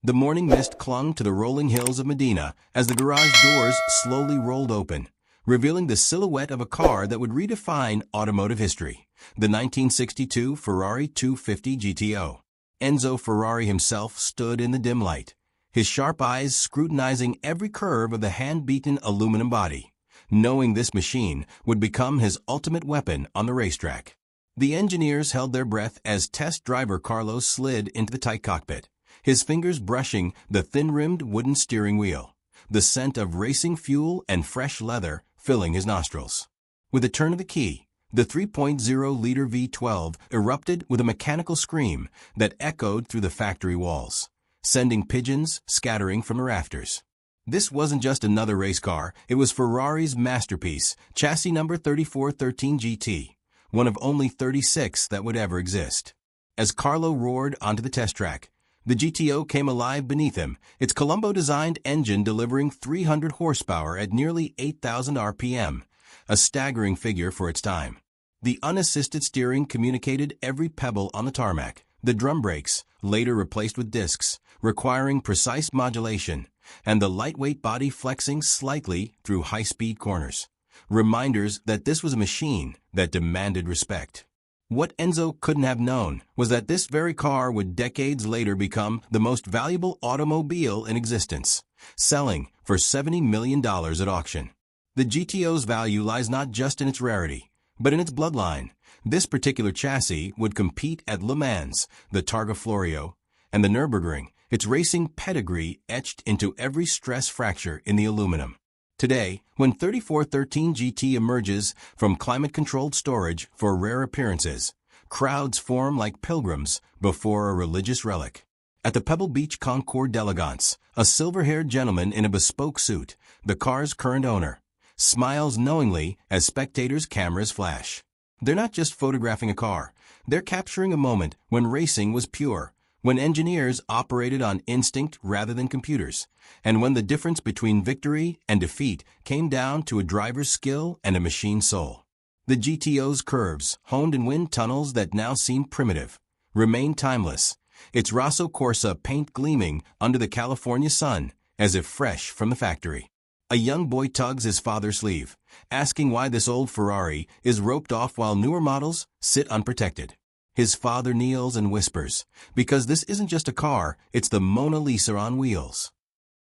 The morning mist clung to the rolling hills of Medina as the garage doors slowly rolled open, revealing the silhouette of a car that would redefine automotive history, the 1962 Ferrari 250 GTO. Enzo Ferrari himself stood in the dim light, his sharp eyes scrutinizing every curve of the hand-beaten aluminum body, knowing this machine would become his ultimate weapon on the racetrack. The engineers held their breath as test driver Carlos slid into the tight cockpit, his fingers brushing the thin-rimmed wooden steering wheel, the scent of racing fuel and fresh leather filling his nostrils. With a turn of the key, the 3.0-liter V12 erupted with a mechanical scream that echoed through the factory walls, sending pigeons scattering from the rafters. This wasn't just another race car, it was Ferrari's masterpiece, chassis number 3413 GT, one of only 36 that would ever exist. As Carlo roared onto the test track, the GTO came alive beneath him, its Colombo-designed engine delivering 300 horsepower at nearly 8,000 RPM, a staggering figure for its time. The unassisted steering communicated every pebble on the tarmac, the drum brakes, later replaced with discs, requiring precise modulation, and the lightweight body flexing slightly through high-speed corners. Reminders that this was a machine that demanded respect. What Enzo couldn't have known was that this very car would decades later become the most valuable automobile in existence, selling for $70 million at auction. The GTO's value lies not just in its rarity, but in its bloodline. This particular chassis would compete at Le Mans, the Targa Florio, and the Nürburgring, its racing pedigree etched into every stress fracture in the aluminum. Today, when 3413 GT emerges from climate-controlled storage for rare appearances, crowds form like pilgrims before a religious relic. At the Pebble Beach Concours d'Elegance, a silver-haired gentleman in a bespoke suit, the car's current owner, smiles knowingly as spectators' cameras flash. They're not just photographing a car, they're capturing a moment when racing was pure, when engineers operated on instinct rather than computers, and when the difference between victory and defeat came down to a driver's skill and a machine's soul. The GTO's curves, honed in wind tunnels that now seem primitive, remain timeless, its Rosso Corsa paint gleaming under the California sun as if fresh from the factory. A young boy tugs his father's sleeve, asking why this old Ferrari is roped off while newer models sit unprotected. His father kneels and whispers, because this isn't just a car, it's the Mona Lisa on wheels.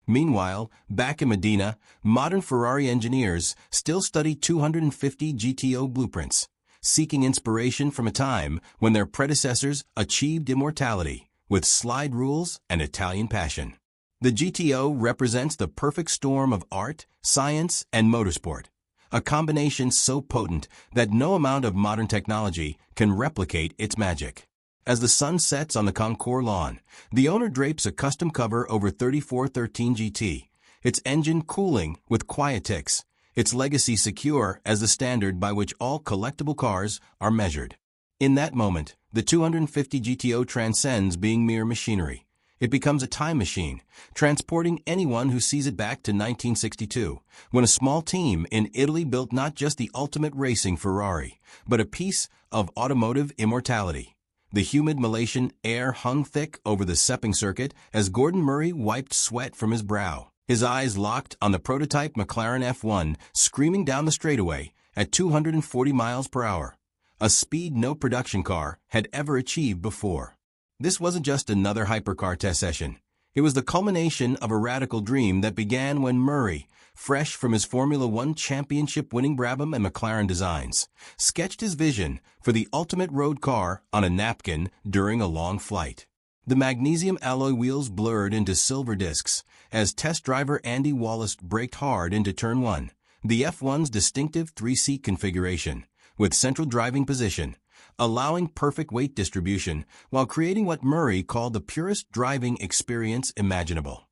Meanwhile, back in Medina, modern Ferrari engineers still study 250 GTO blueprints, seeking inspiration from a time when their predecessors achieved immortality with slide rules and Italian passion. The GTO represents the perfect storm of art, science, and motorsport, a combination so potent that no amount of modern technology can replicate its magic. As the sun sets on the Concours lawn, the owner drapes a custom cover over 3413 GT, its engine cooling with quiet ticks, its legacy secure as the standard by which all collectible cars are measured. In that moment, the 250 GTO transcends being mere machinery. It becomes a time machine, transporting anyone who sees it back to 1962, when a small team in Italy built not just the ultimate racing Ferrari, but a piece of automotive immortality. The humid Malaysian air hung thick over the Sepang circuit as Gordon Murray wiped sweat from his brow, his eyes locked on the prototype McLaren F1 screaming down the straightaway at 240 miles per hour, a speed no production car had ever achieved before. This wasn't just another hypercar test session. It was the culmination of a radical dream that began when Murray, fresh from his Formula One championship-winning Brabham and McLaren designs, sketched his vision for the ultimate road car on a napkin during a long flight. The magnesium alloy wheels blurred into silver discs as test driver Andy Wallace braked hard into Turn 1, the F1's distinctive three-seat configuration, with central driving position, allowing perfect weight distribution while creating what Murray called the purest driving experience imaginable.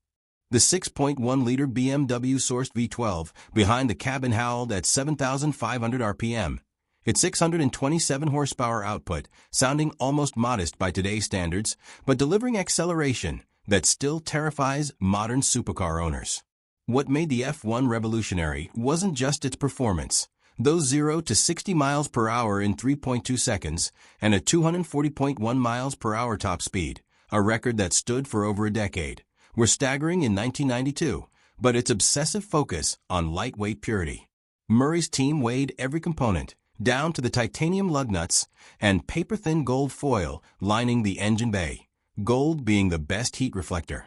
The 6.1-liter BMW-sourced V12 behind the cabin howled at 7,500 RPM, its 627 horsepower output sounding almost modest by today's standards, but delivering acceleration that still terrifies modern supercar owners. What made the F1 revolutionary wasn't just its performance. Those 0 to 60 miles per hour in 3.2 seconds and a 240.1 miles per hour top speed, a record that stood for over a decade, were staggering in 1992, but its obsessive focus on lightweight purity. Murray's team weighed every component, down to the titanium lug nuts and paper-thin gold foil lining the engine bay, gold being the best heat reflector.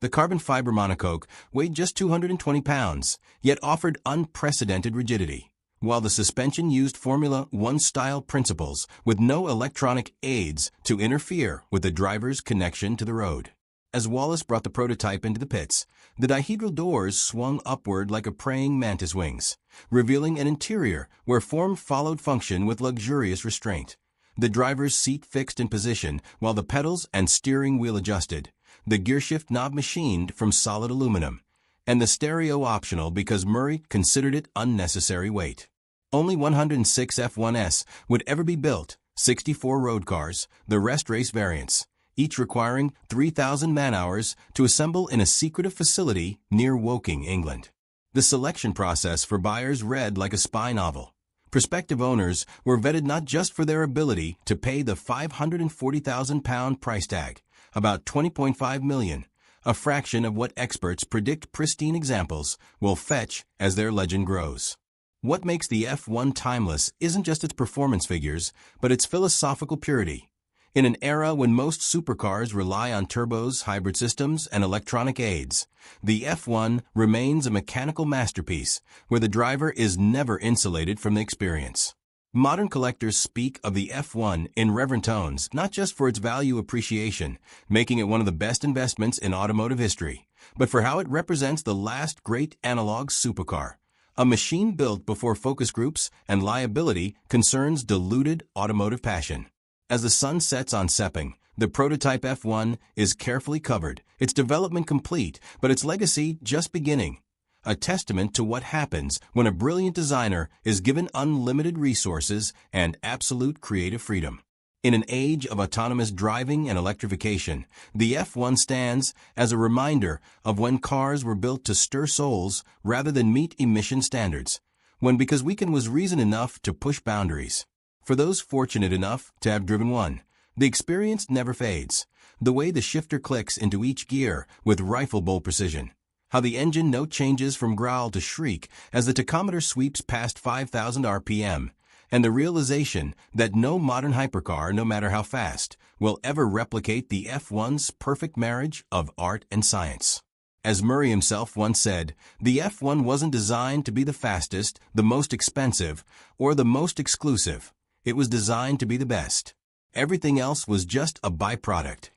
The carbon fiber monocoque weighed just 220 pounds, yet offered unprecedented rigidity, while the suspension used Formula One style principles with no electronic aids to interfere with the driver's connection to the road. As Wallace brought the prototype into the pits, the dihedral doors swung upward like a praying mantis wings, revealing an interior where form followed function with luxurious restraint. The driver's seat fixed in position while the pedals and steering wheel adjusted, the gearshift knob machined from solid aluminum, and the stereo optional because Murray considered it unnecessary weight. Only 106 F1S would ever be built, 64 road cars, the rest race variants, each requiring 3,000 man-hours to assemble in a secretive facility near Woking, England. The selection process for buyers read like a spy novel. Prospective owners were vetted not just for their ability to pay the £540,000 price tag, about $20.5 million, a fraction of what experts predict pristine examples will fetch as their legend grows. What makes the F1 timeless isn't just its performance figures, but its philosophical purity. In an era when most supercars rely on turbos, hybrid systems, and electronic aids, the F1 remains a mechanical masterpiece where the driver is never insulated from the experience. Modern collectors speak of the F1 in reverent tones, not just for its value appreciation, making it one of the best investments in automotive history, but for how it represents the last great analog supercar, a machine built before focus groups and liability concerns diluted automotive passion. As the sun sets on Sepping, the prototype F1 is carefully covered, its development complete, but its legacy just beginning. A testament to what happens when a brilliant designer is given unlimited resources and absolute creative freedom. In an age of autonomous driving and electrification, the F1 stands as a reminder of when cars were built to stir souls rather than meet emission standards, when because we was reason enough to push boundaries. For those fortunate enough to have driven one, the experience never fades. The way the shifter clicks into each gear with rifle bolt precision. How the engine note changes from growl to shriek as the tachometer sweeps past 5,000 RPM. And the realization that no modern hypercar, no matter how fast, will ever replicate the F1's perfect marriage of art and science. As Murray himself once said, the F1 wasn't designed to be the fastest, the most expensive, or the most exclusive. It was designed to be the best. Everything else was just a byproduct.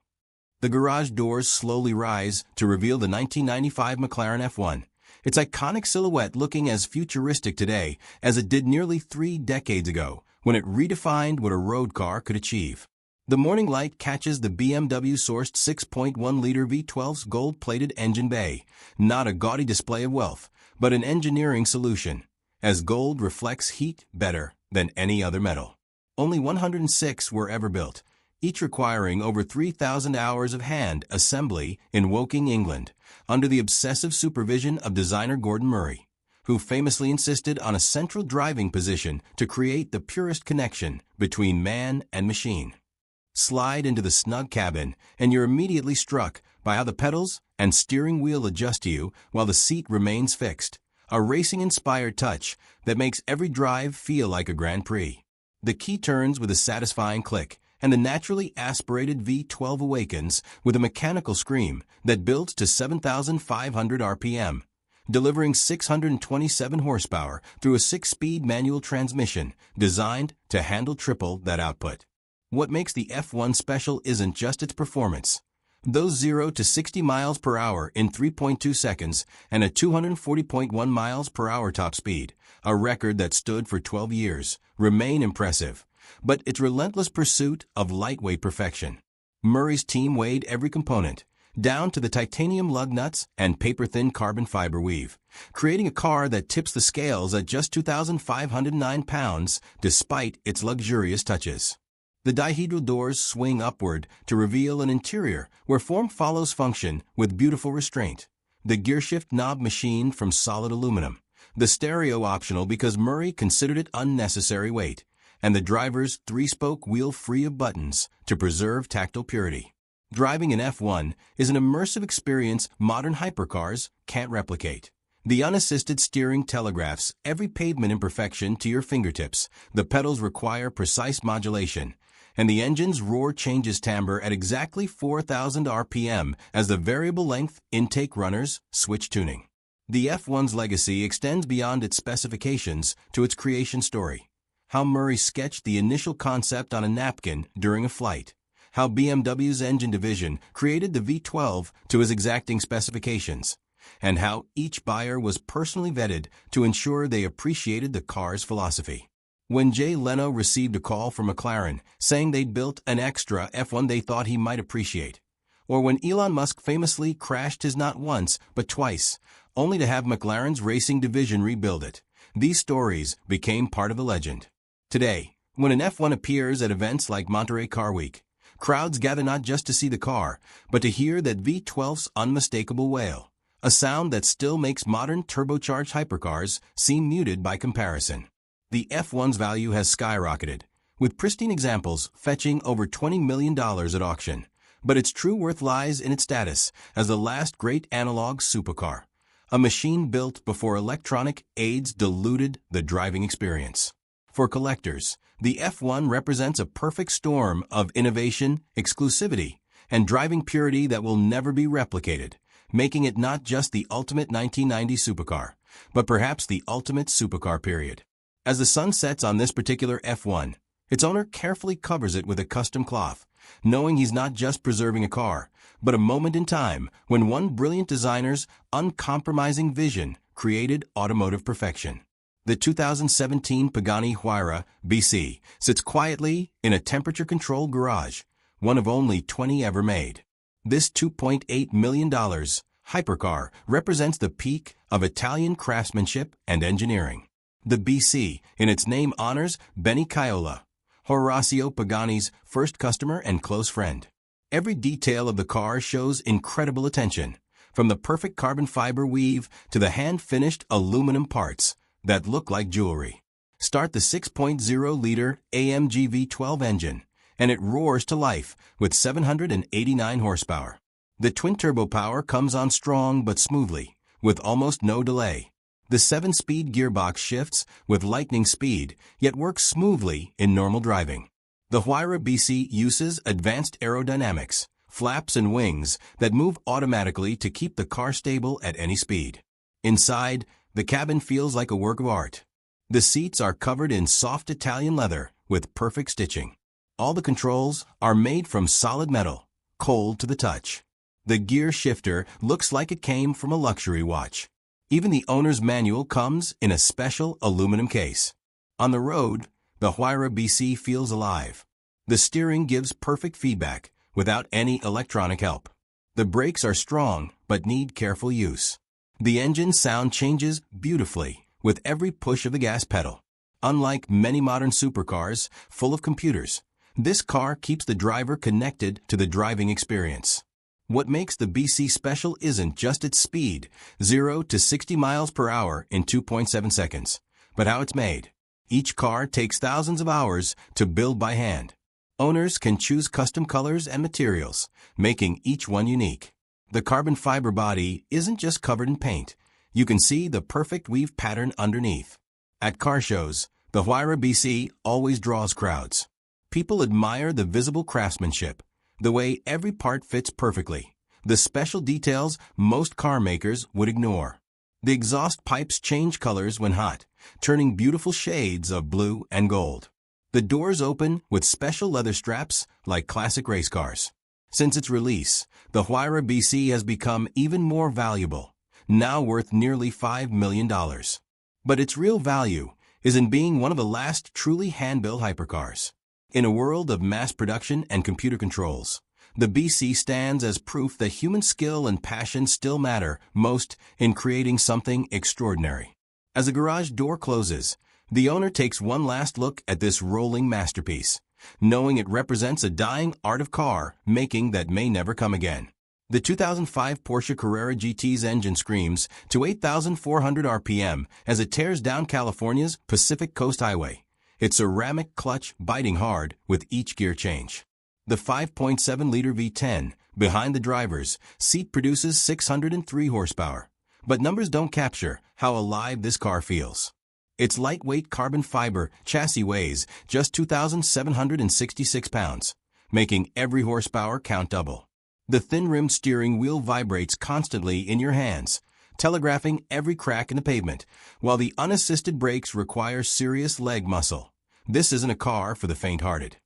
The garage doors slowly rise to reveal the 1995 McLaren F1, its iconic silhouette looking as futuristic today as it did nearly 3 decades ago, when it redefined what a road car could achieve. The morning light catches the BMW-sourced 6.1-liter V12's gold-plated engine bay, not a gaudy display of wealth, but an engineering solution, as gold reflects heat better than any other metal. Only 106 were ever built, each requiring over 3,000 hours of hand assembly in Woking, England, under the obsessive supervision of designer Gordon Murray, who famously insisted on a central driving position to create the purest connection between man and machine. Slide into the snug cabin, and you're immediately struck by how the pedals and steering wheel adjust to you while the seat remains fixed, a racing-inspired touch that makes every drive feel like a Grand Prix. The key turns with a satisfying click, and the naturally aspirated V12 awakens with a mechanical scream that builds to 7,500 RPM, delivering 627 horsepower through a 6-speed manual transmission designed to handle triple that output. What makes the F1 special isn't just its performance. Those 0 to 60 miles per hour in 3.2 seconds and a 240.1 miles per hour top speed, a record that stood for 12 years, remain impressive. But its relentless pursuit of lightweight perfection. Murray's team weighed every component, down to the titanium lug nuts and paper-thin carbon fiber weave, creating a car that tips the scales at just 2,509 pounds despite its luxurious touches. The dihedral doors swing upward to reveal an interior where form follows function with beautiful restraint. The gearshift knob machined from solid aluminum. The stereo optional because Murray considered it unnecessary weight. And the driver's 3-spoke wheel free of buttons to preserve tactile purity. Driving an F1 is an immersive experience modern hypercars can't replicate. The unassisted steering telegraphs every pavement imperfection to your fingertips, the pedals require precise modulation, and the engine's roar changes timbre at exactly 4,000 RPM as the variable length intake runners switch tuning. The F1's legacy extends beyond its specifications to its creation story. How Murray sketched the initial concept on a napkin during a flight. How BMW's engine division created the V12 to his exacting specifications. And how each buyer was personally vetted to ensure they appreciated the car's philosophy. When Jay Leno received a call from McLaren saying they'd built an extra F1 they thought he might appreciate. Or when Elon Musk famously crashed his not once, but twice, only to have McLaren's racing division rebuild it. These stories became part of the legend. Today, when an F1 appears at events like Monterey Car Week, crowds gather not just to see the car, but to hear that V12's unmistakable wail, a sound that still makes modern turbocharged hypercars seem muted by comparison. The F1's value has skyrocketed, with pristine examples fetching over $20 million at auction. But its true worth lies in its status as the last great analog supercar, a machine built before electronic aids diluted the driving experience. For collectors, the F1 represents a perfect storm of innovation, exclusivity, and driving purity that will never be replicated, making it not just the ultimate 1990 supercar, but perhaps the ultimate supercar period. As the sun sets on this particular F1, its owner carefully covers it with a custom cloth, knowing he's not just preserving a car, but a moment in time when one brilliant designer's uncompromising vision created automotive perfection. The 2017 Pagani Huayra BC sits quietly in a temperature-controlled garage, one of only 20 ever made. This $2.8 million hypercar represents the peak of Italian craftsmanship and engineering. The BC, in its name, honors Benny Caiola, Horacio Pagani's first customer and close friend. Every detail of the car shows incredible attention, from the perfect carbon fiber weave to the hand-finished aluminum parts that look like jewelry. Start the 6.0-liter AMG V12 engine, and it roars to life with 789 horsepower. The twin-turbo power comes on strong but smoothly, with almost no delay. The 7-speed gearbox shifts with lightning speed, yet works smoothly in normal driving. The Huayra BC uses advanced aerodynamics, flaps and wings that move automatically to keep the car stable at any speed. Inside, the cabin feels like a work of art. The seats are covered in soft Italian leather with perfect stitching. All the controls are made from solid metal, cold to the touch. The gear shifter looks like it came from a luxury watch. Even the owner's manual comes in a special aluminum case. On the road, the Huayra BC feels alive. The steering gives perfect feedback without any electronic help. The brakes are strong but need careful use. The engine sound changes beautifully with every push of the gas pedal. Unlike many modern supercars full of computers, this car keeps the driver connected to the driving experience. What makes the BC special isn't just its speed, 0 to 60 miles per hour in 2.7 seconds, but how it's made. Each car takes thousands of hours to build by hand. Owners can choose custom colors and materials, making each one unique. The carbon fiber body isn't just covered in paint. You can see the perfect weave pattern underneath. At car shows, the Huayra BC always draws crowds. People admire the visible craftsmanship, the way every part fits perfectly, the special details most car makers would ignore. The exhaust pipes change colors when hot, turning beautiful shades of blue and gold. The doors open with special leather straps like classic race cars. Since its release, the Huayra BC has become even more valuable, now worth nearly $5 million. But its real value is in being one of the last truly hand-built hypercars. In a world of mass production and computer controls, the BC stands as proof that human skill and passion still matter most in creating something extraordinary. As the garage door closes, the owner takes one last look at this rolling masterpiece, knowing it represents a dying art of car making that may never come again. The 2005 Porsche Carrera GT's engine screams to 8,400 RPM as it tears down California's Pacific Coast Highway, its ceramic clutch biting hard with each gear change. The 5.7-liter V10 Behind the driver's seat produces 603 horsepower. But numbers don't capture how alive this car feels. Its lightweight carbon fiber chassis weighs just 2,766 pounds, making every horsepower count double. The thin-rimmed steering wheel vibrates constantly in your hands, telegraphing every crack in the pavement, while the unassisted brakes require serious leg muscle. This isn't a car for the faint-hearted.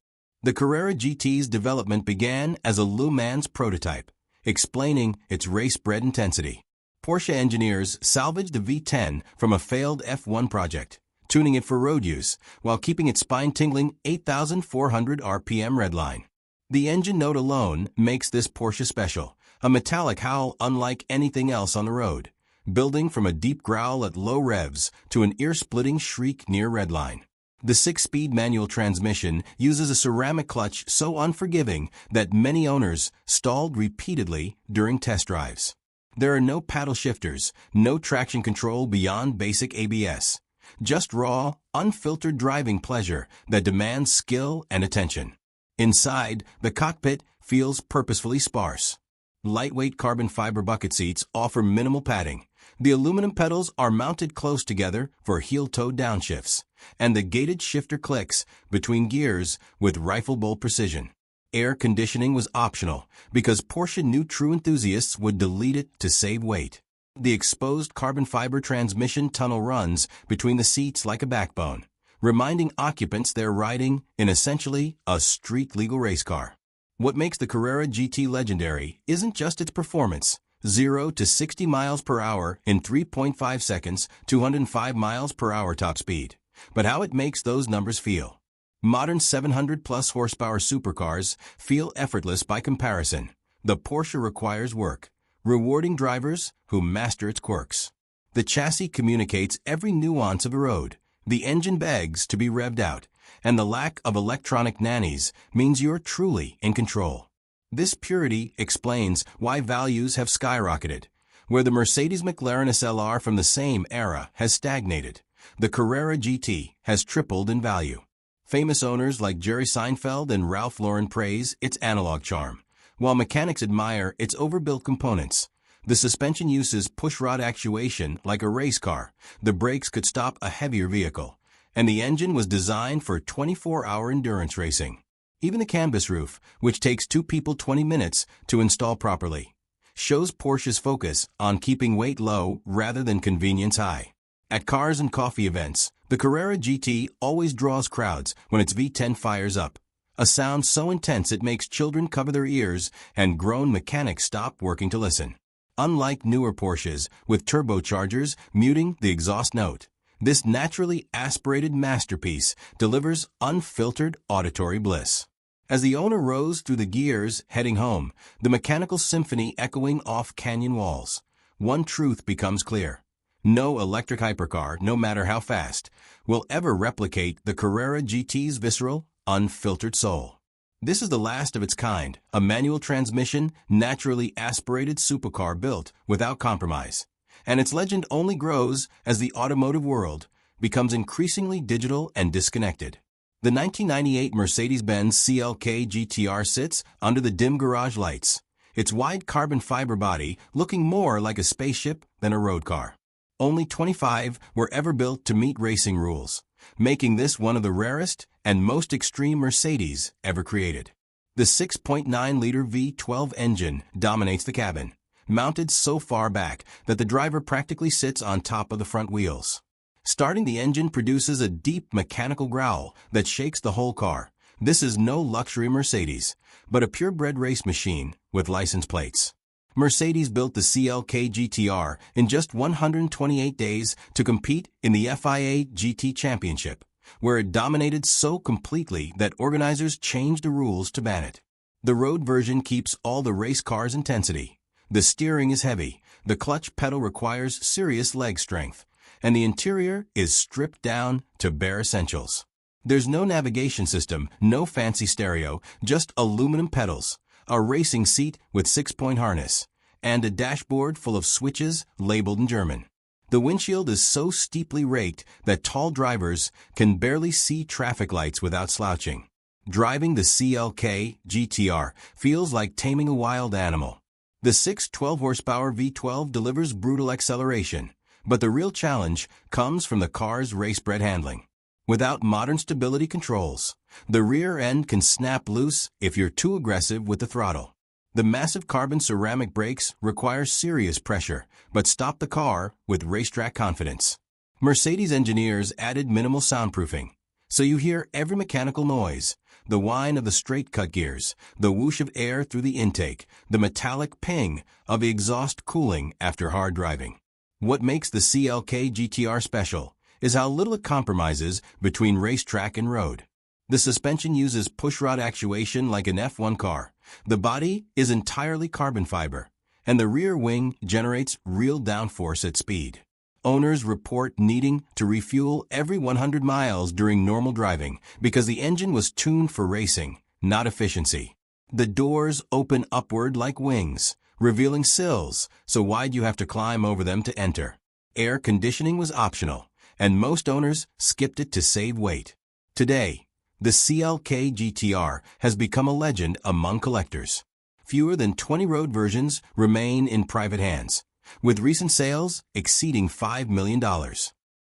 The Carrera GT's development began as a Le Mans prototype, explaining its race-bred intensity. Porsche engineers salvaged the V10 from a failed F1 project, tuning it for road use while keeping its spine-tingling 8,400 RPM redline. The engine note alone makes this Porsche special, a metallic howl unlike anything else on the road, building from a deep growl at low revs to an ear-splitting shriek near redline. The 6-speed manual transmission uses a ceramic clutch so unforgiving that many owners stalled repeatedly during test drives. There are no paddle shifters, no traction control beyond basic ABS. Just raw, unfiltered driving pleasure that demands skill and attention. Inside, the cockpit feels purposefully sparse. Lightweight carbon fiber bucket seats offer minimal padding. The aluminum pedals are mounted close together for heel-toe downshifts, and the gated shifter clicks between gears with rifle bolt precision. Air conditioning was optional because Porsche knew true enthusiasts would delete it to save weight. The exposed carbon fiber transmission tunnel runs between the seats like a backbone, reminding occupants they're riding in essentially a street-legal race car. What makes the Carrera GT legendary isn't just its performance, 0 to 60 miles per hour in 3.5 seconds, 205 miles per hour top speed, but how it makes those numbers feel. Modern 700-plus horsepower supercars feel effortless by comparison. The Porsche requires work, rewarding drivers who master its quirks. The chassis communicates every nuance of a road. The engine begs to be revved out, and the lack of electronic nannies means you're truly in control. This purity explains why values have skyrocketed. Where the Mercedes-McLaren SLR from the same era has stagnated, the Carrera GT has tripled in value. Famous owners like Jerry Seinfeld and Ralph Lauren praise its analog charm, while mechanics admire its overbuilt components. The suspension uses pushrod actuation like a race car. The brakes could stop a heavier vehicle, and the engine was designed for 24-hour endurance racing. Even the canvas roof, which takes 2 people 20 minutes to install properly, shows Porsche's focus on keeping weight low rather than convenience high. At cars and coffee events, the Carrera GT always draws crowds when its V10 fires up, a sound so intense it makes children cover their ears and grown mechanics stop working to listen. Unlike newer Porsches with turbochargers muting the exhaust note, this naturally aspirated masterpiece delivers unfiltered auditory bliss. As the owner rows through the gears heading home, the mechanical symphony echoing off canyon walls, one truth becomes clear. No electric hypercar, no matter how fast, will ever replicate the Carrera GT's visceral, unfiltered soul. This is the last of its kind, a manual transmission, naturally aspirated supercar built without compromise. And its legend only grows as the automotive world becomes increasingly digital and disconnected. The 1998 Mercedes-Benz CLK GTR sits under the dim garage lights, its wide carbon fiber body looking more like a spaceship than a road car. Only 25 were ever built to meet racing rules, making this one of the rarest and most extreme Mercedes ever created. The 6.9-liter V12 engine dominates the cabin, mounted so far back that the driver practically sits on top of the front wheels. Starting the engine produces a deep mechanical growl that shakes the whole car. This is no luxury Mercedes, but a purebred race machine with license plates. Mercedes built the CLK GTR in just 128 days to compete in the FIA GT Championship, where it dominated so completely that organizers changed the rules to ban it. The road version keeps all the race car's intensity. The steering is heavy, the clutch pedal requires serious leg strength, and the interior is stripped down to bare essentials. There's no navigation system, no fancy stereo, just aluminum pedals, a racing seat with 6-point harness, and a dashboard full of switches labeled in German. The windshield is so steeply raked that tall drivers can barely see traffic lights without slouching. Driving the CLK GTR feels like taming a wild animal. The 612 horsepower V12 delivers brutal acceleration, but the real challenge comes from the car's race-bred handling. Without modern stability controls, the rear end can snap loose if you're too aggressive with the throttle. The massive carbon ceramic brakes require serious pressure, but stop the car with racetrack confidence. Mercedes engineers added minimal soundproofing, so you hear every mechanical noise, the whine of the straight-cut gears, the whoosh of air through the intake, the metallic ping of the exhaust cooling after hard driving. What makes the CLK GTR special is how little it compromises between racetrack and road. The suspension uses pushrod actuation like an F1 car. The body is entirely carbon fiber, and the rear wing generates real downforce at speed. Owners report needing to refuel every 100 miles during normal driving because the engine was tuned for racing, not efficiency. The doors open upward like wings, revealing sills so wide you have to climb over them to enter. Air conditioning was optional, and most owners skipped it to save weight. Today, the CLK GTR has become a legend among collectors. Fewer than 20 road versions remain in private hands, with recent sales exceeding $5 million.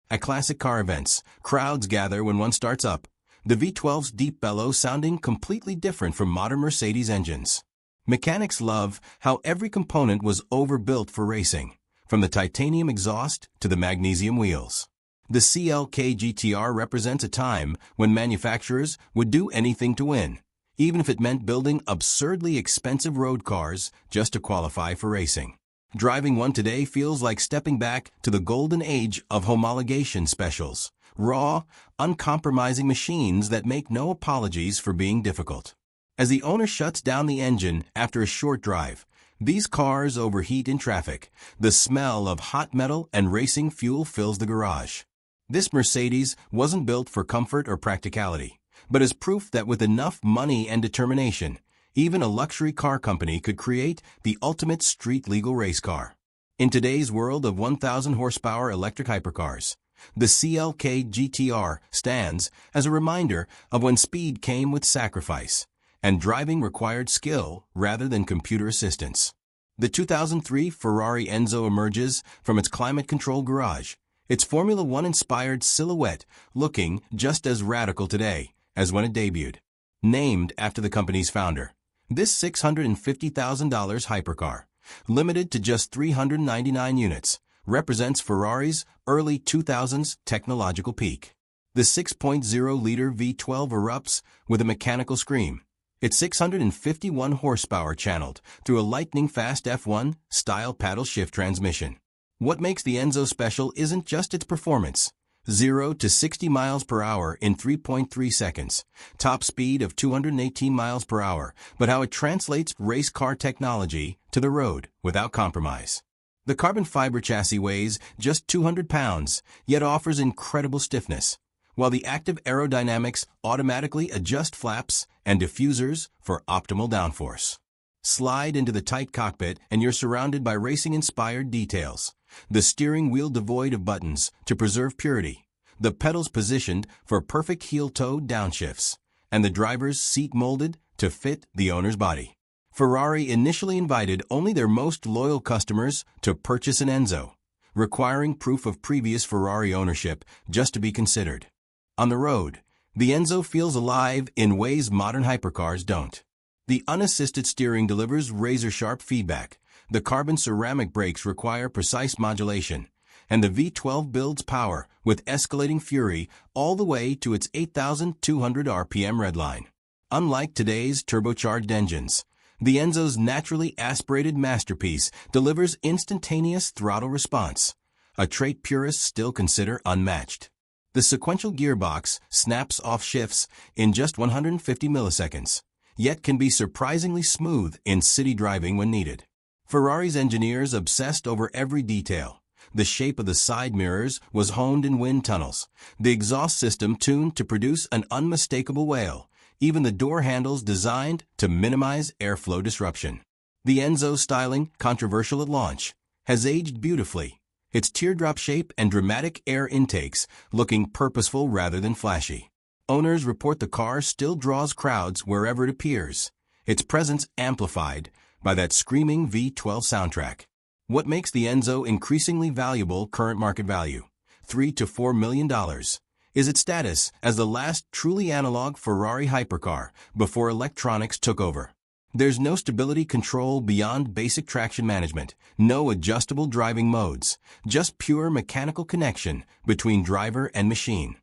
At classic car events, crowds gather when one starts up, the V12's deep bellow sounding completely different from modern Mercedes engines. Mechanics love how every component was overbuilt for racing, from the titanium exhaust to the magnesium wheels. The CLK GTR represents a time when manufacturers would do anything to win, even if it meant building absurdly expensive road cars just to qualify for racing. Driving one today feels like stepping back to the golden age of homologation specials, raw, uncompromising machines that make no apologies for being difficult. As the owner shuts down the engine after a short drive, these cars overheat in traffic. The smell of hot metal and racing fuel fills the garage. This Mercedes wasn't built for comfort or practicality, but as proof that with enough money and determination, even a luxury car company could create the ultimate street-legal race car. In today's world of 1,000 horsepower electric hypercars, the CLK GTR stands as a reminder of when speed came with sacrifice, and driving required skill rather than computer assistance. The 2003 Ferrari Enzo emerges from its climate-controlled garage, its Formula One-inspired silhouette looking just as radical today as when it debuted. Named after the company's founder, this $650,000 hypercar, limited to just 399 units, represents Ferrari's early 2000s technological peak. The 6.0-liter V12 erupts with a mechanical scream, its 651 horsepower channeled through a lightning-fast F1-style paddle-shift transmission. What makes the Enzo special isn't just its performance. 0 to 60 miles per hour in 3.3 seconds, top speed of 218 miles per hour, but how it translates race car technology to the road without compromise. The carbon fiber chassis weighs just 200 pounds, yet offers incredible stiffness, while the active aerodynamics automatically adjust flaps and diffusers for optimal downforce. Slide into the tight cockpit and you're surrounded by racing-inspired details. The steering wheel devoid of buttons to preserve purity, the pedals positioned for perfect heel-toe downshifts, and the driver's seat molded to fit the owner's body. Ferrari initially invited only their most loyal customers to purchase an Enzo, requiring proof of previous Ferrari ownership just to be considered. On the road, the Enzo feels alive in ways modern hypercars don't. The unassisted steering delivers razor-sharp feedback, the carbon ceramic brakes require precise modulation, and the V12 builds power with escalating fury all the way to its 8,200 RPM redline. Unlike today's turbocharged engines, the Enzo's naturally aspirated masterpiece delivers instantaneous throttle response, a trait purists still consider unmatched. The sequential gearbox snaps off shifts in just 150 milliseconds, yet can be surprisingly smooth in city driving when needed. Ferrari's engineers obsessed over every detail. The shape of the side mirrors was honed in wind tunnels, the exhaust system tuned to produce an unmistakable wail, even the door handles designed to minimize airflow disruption. The Enzo styling, controversial at launch, has aged beautifully, its teardrop shape and dramatic air intakes looking purposeful rather than flashy. Owners report the car still draws crowds wherever it appears, its presence amplified by that screaming V12 soundtrack. What makes the Enzo increasingly valuable current market value, $3 to $4 million, is its status as the last truly analog Ferrari hypercar before electronics took over. There's no stability control beyond basic traction management, no adjustable driving modes, just pure mechanical connection between driver and machine.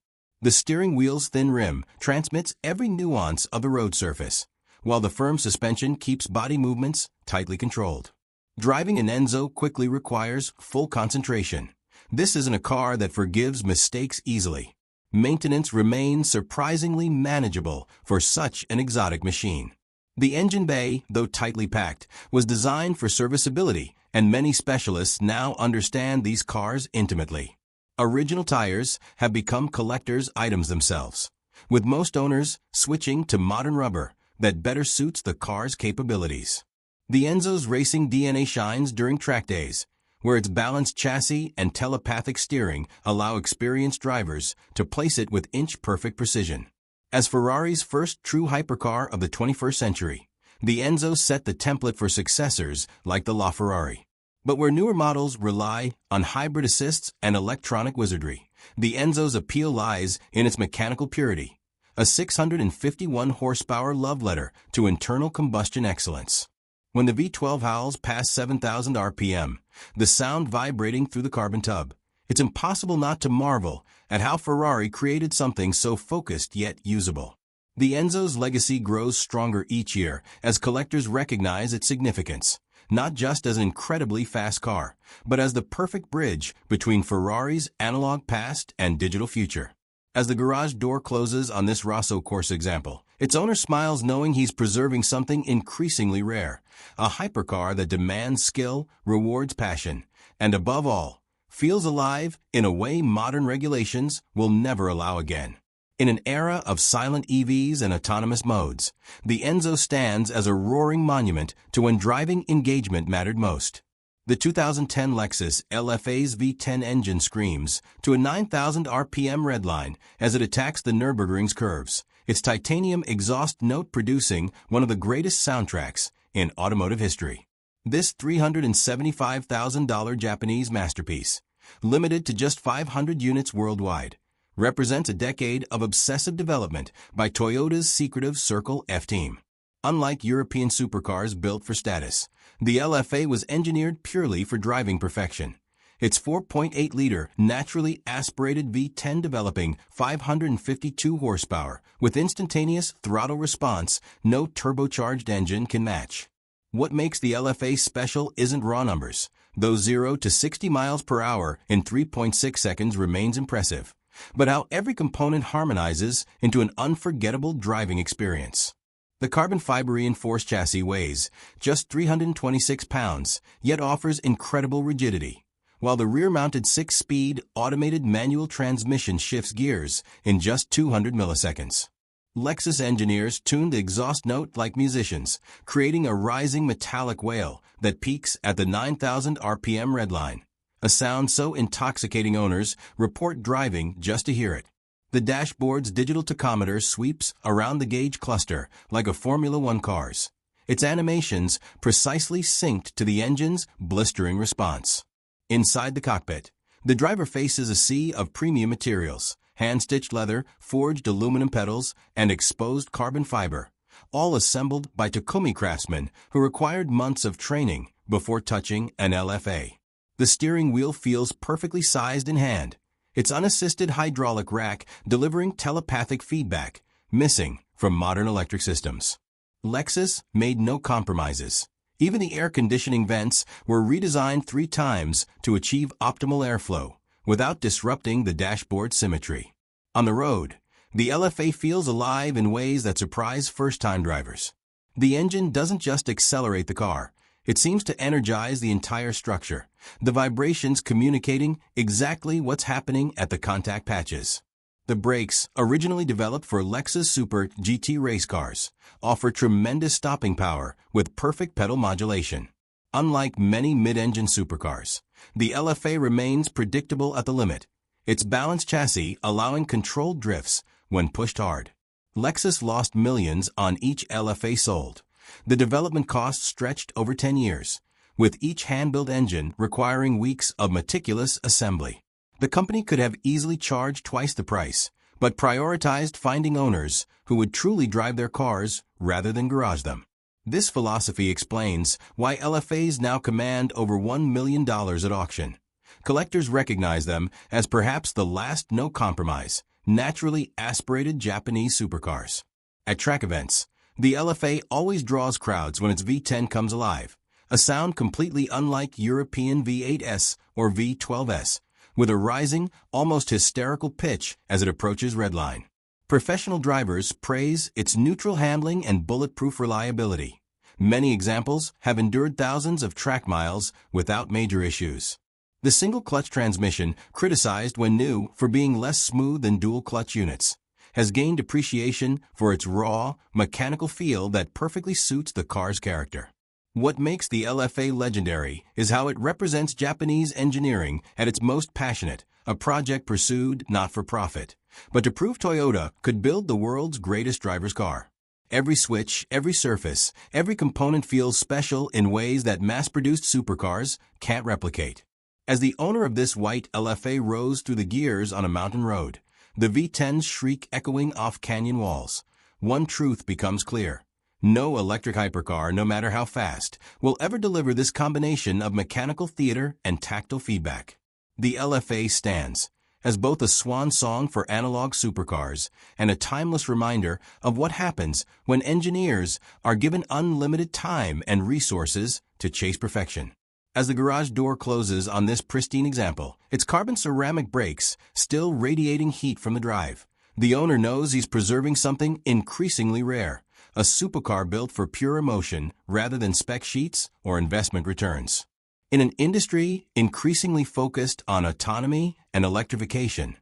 The steering wheel's thin rim transmits every nuance of the road surface, while the firm suspension keeps body movements tightly controlled. Driving an Enzo quickly requires full concentration. This isn't a car that forgives mistakes easily. Maintenance remains surprisingly manageable for such an exotic machine. The engine bay, though tightly packed, was designed for serviceability, and many specialists now understand these cars intimately. Original tires have become collector's items themselves, with most owners switching to modern rubber that better suits the car's capabilities. The Enzo's racing DNA shines during track days, where its balanced chassis and telepathic steering allow experienced drivers to place it with inch-perfect precision. As Ferrari's first true hypercar of the 21st century, the Enzo set the template for successors like the LaFerrari. But where newer models rely on hybrid assists and electronic wizardry, the Enzo's appeal lies in its mechanical purity, a 651 horsepower love letter to internal combustion excellence. When the V12 howls past 7,000 RPM, the sound vibrating through the carbon tub, it's impossible not to marvel at how Ferrari created something so focused yet usable. The Enzo's legacy grows stronger each year as collectors recognize its significance, not just as an incredibly fast car, but as the perfect bridge between Ferrari's analog past and digital future. As the garage door closes on this Rosso Corsa example, its owner smiles knowing he's preserving something increasingly rare, a hypercar that demands skill, rewards passion, and above all, feels alive in a way modern regulations will never allow again. In an era of silent EVs and autonomous modes, the Enzo stands as a roaring monument to when driving engagement mattered most. The 2010 Lexus LFA's V10 engine screams to a 9,000 RPM redline as it attacks the Nürburgring's curves, its titanium exhaust note producing one of the greatest soundtracks in automotive history. This $375,000 Japanese masterpiece, limited to just 500 units worldwide, represents a decade of obsessive development by Toyota's secretive Circle F team. Unlike European supercars built for status, the LFA was engineered purely for driving perfection. Its 4.8-liter naturally aspirated V10 developing 552 horsepower with instantaneous throttle response no turbocharged engine can match. What makes the LFA special isn't raw numbers, though 0 to 60 miles per hour in 3.6 seconds remains impressive, but how every component harmonizes into an unforgettable driving experience. The carbon fiber reinforced chassis weighs just 326 pounds, yet offers incredible rigidity, while the rear-mounted 6-speed automated manual transmission shifts gears in just 200 milliseconds. Lexus engineers tuned the exhaust note like musicians, creating a rising metallic wail that peaks at the 9,000 RPM redline, a sound so intoxicating owners report driving just to hear it. The dashboard's digital tachometer sweeps around the gauge cluster like a Formula One car's, its animations precisely synced to the engine's blistering response. Inside the cockpit, the driver faces a sea of premium materials, hand-stitched leather, forged aluminum pedals, and exposed carbon fiber, all assembled by Takumi craftsmen who required months of training before touching an LFA. The steering wheel feels perfectly sized in hand, its unassisted hydraulic rack delivering telepathic feedback, missing from modern electric systems. Lexus made no compromises. Even the air conditioning vents were redesigned 3 times to achieve optimal airflow, without disrupting the dashboard symmetry. On the road, the LFA feels alive in ways that surprise first-time drivers. The engine doesn't just accelerate the car, it seems to energize the entire structure, the vibrations communicating exactly what's happening at the contact patches. The brakes, originally developed for Lexus Super GT race cars, offer tremendous stopping power with perfect pedal modulation. Unlike many mid-engine supercars, the LFA remains predictable at the limit, its balanced chassis allowing controlled drifts when pushed hard. Lexus lost millions on each LFA sold. The development costs stretched over 10 years, with each hand-built engine requiring weeks of meticulous assembly. The company could have easily charged twice the price, but prioritized finding owners who would truly drive their cars rather than garage them. This philosophy explains why LFAs now command over $1 million at auction. Collectors recognize them as perhaps the last no-compromise, naturally aspirated Japanese supercars. At track events, the LFA always draws crowds when its V10 comes alive, a sound completely unlike European V8S or V12S, with a rising, almost hysterical pitch as it approaches redline. Professional drivers praise its neutral handling and bulletproof reliability. Many examples have endured thousands of track miles without major issues. The single-clutch transmission, criticized when new for being less smooth than dual-clutch units, has gained appreciation for its raw, mechanical feel that perfectly suits the car's character. What makes the LFA legendary is how it represents Japanese engineering at its most passionate, a project pursued not for profit, but to prove Toyota could build the world's greatest driver's car. Every switch, every surface, every component feels special in ways that mass-produced supercars can't replicate. As the owner of this white LFA rose through the gears on a mountain road, the V10's shriek echoing off canyon walls, one truth becomes clear. No electric hypercar, no matter how fast, will ever deliver this combination of mechanical theater and tactile feedback. The LFA stands as both a swan song for analog supercars and a timeless reminder of what happens when engineers are given unlimited time and resources to chase perfection. As the garage door closes on this pristine example, its carbon ceramic brakes still radiating heat from the drive, the owner knows he's preserving something increasingly rare, a supercar built for pure emotion rather than spec sheets or investment returns. In an industry increasingly focused on autonomy and electrification,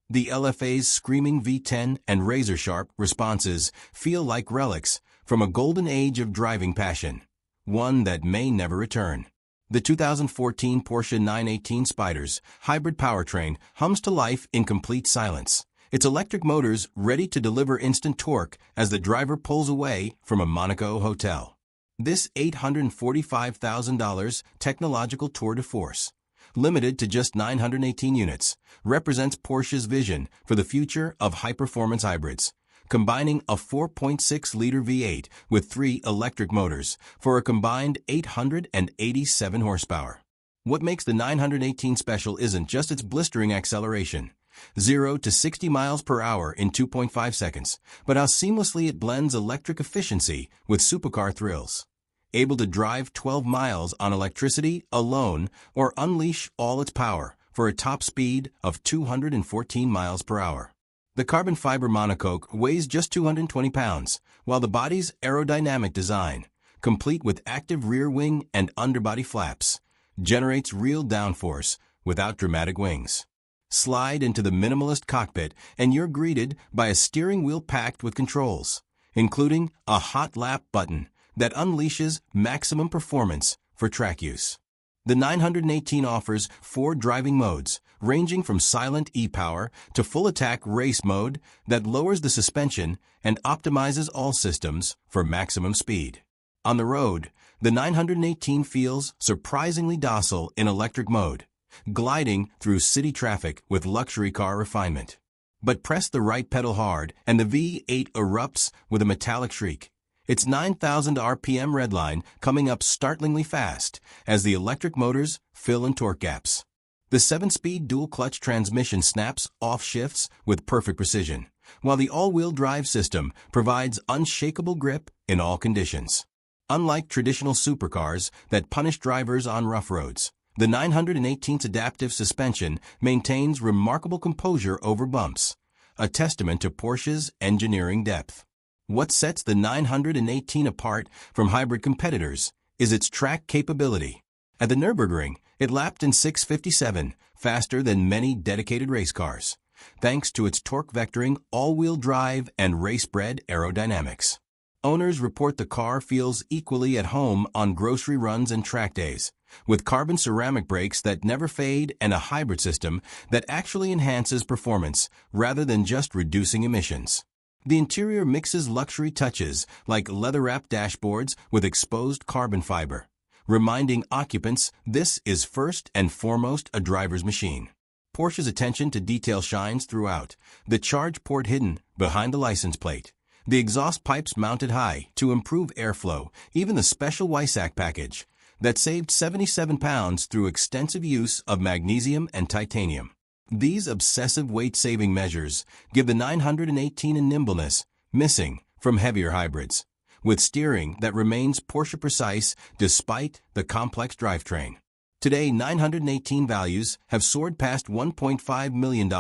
the LFA's screaming V10 and razor-sharp responses feel like relics from a golden age of driving passion, one that may never return. The 2014 Porsche 918 Spyder's hybrid powertrain hums to life in complete silence, its electric motors ready to deliver instant torque as the driver pulls away from a Monaco hotel. This $845,000 technological tour de force, limited to just 918 units, represents Porsche's vision for the future of high-performance hybrids, combining a 4.6-liter V8 with 3 electric motors for a combined 887 horsepower. What makes the 918 special isn't just its blistering acceleration, 0 to 60 miles per hour in 2.5 seconds, but how seamlessly it blends electric efficiency with supercar thrills. Able to drive 12 miles on electricity alone or unleash all its power for a top speed of 214 miles per hour. The carbon fiber monocoque weighs just 220 pounds, while the body's aerodynamic design, complete with active rear wing and underbody flaps, generates real downforce without dramatic wings. Slide into the minimalist cockpit and you're greeted by a steering wheel packed with controls, including a hot lap button that unleashes maximum performance for track use. The 918 offers 4 driving modes, ranging from silent e-power to full-attack race mode that lowers the suspension and optimizes all systems for maximum speed. On the road, the 918 feels surprisingly docile in electric mode, gliding through city traffic with luxury car refinement. But press the right pedal hard and the V8 erupts with a metallic shriek, its 9,000 RPM redline coming up startlingly fast as the electric motors fill in torque gaps. The 7-speed dual-clutch transmission snaps off shifts with perfect precision, while the all-wheel drive system provides unshakable grip in all conditions. Unlike traditional supercars that punish drivers on rough roads, the 918's adaptive suspension maintains remarkable composure over bumps, a testament to Porsche's engineering depth. What sets the 918 apart from hybrid competitors is its track capability. At the Nürburgring, it lapped in 6:57, faster than many dedicated race cars, thanks to its torque-vectoring, all-wheel drive, and race-bred aerodynamics. Owners report the car feels equally at home on grocery runs and track days, with carbon ceramic brakes that never fade and a hybrid system that actually enhances performance rather than just reducing emissions. The interior mixes luxury touches like leather-wrapped dashboards with exposed carbon fiber, reminding occupants this is first and foremost a driver's machine. Porsche's attention to detail shines throughout, the charge port hidden behind the license plate, the exhaust pipes mounted high to improve airflow, even the special Weissach package that saved 77 pounds through extensive use of magnesium and titanium. These obsessive weight-saving measures give the 918 a nimbleness missing from heavier hybrids, with steering that remains Porsche precise despite the complex drivetrain. Today, 918 values have soared past $1.5 million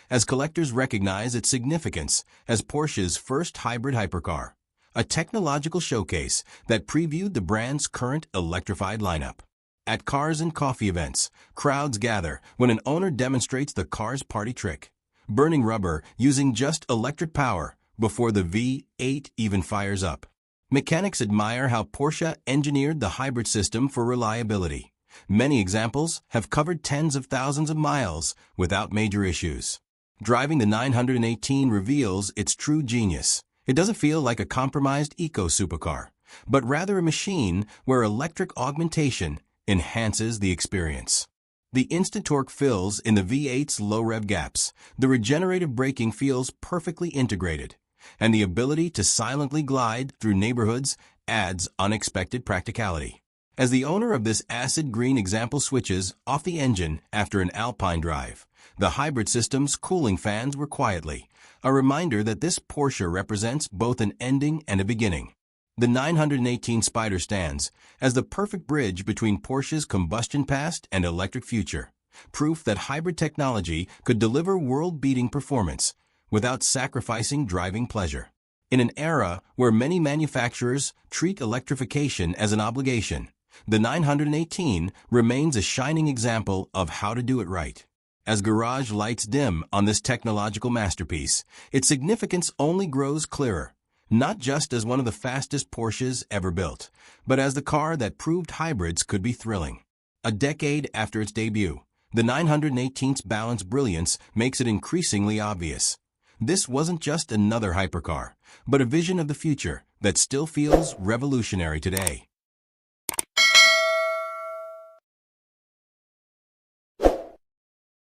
as collectors recognize its significance as Porsche's first hybrid hypercar, a technological showcase that previewed the brand's current electrified lineup. At cars and coffee events, crowds gather when an owner demonstrates the car's party trick, burning rubber using just electric power before the V8 even fires up. Mechanics admire how Porsche engineered the hybrid system for reliability. Many examples have covered tens of thousands of miles without major issues. Driving the 918 reveals its true genius. It doesn't feel like a compromised eco-supercar, but rather a machine where electric augmentation enhances the experience. The instant torque fills in the V8's low-rev gaps, the regenerative braking feels perfectly integrated, and the ability to silently glide through neighborhoods adds unexpected practicality. As the owner of this acid green example switches off the engine after an alpine drive, the hybrid system's cooling fans were quietly a reminder that this Porsche represents both an ending and a beginning. The 918 Spider stands as the perfect bridge between Porsche's combustion past and electric future, proof that hybrid technology could deliver world-beating performance without sacrificing driving pleasure. In an era where many manufacturers treat electrification as an obligation, the 918 remains a shining example of how to do it right. As garage lights dim on this technological masterpiece, its significance only grows clearer, not just as one of the fastest Porsches ever built, but as the car that proved hybrids could be thrilling. A decade after its debut, the 918's balanced brilliance makes it increasingly obvious. This wasn't just another hypercar, but a vision of the future that still feels revolutionary today.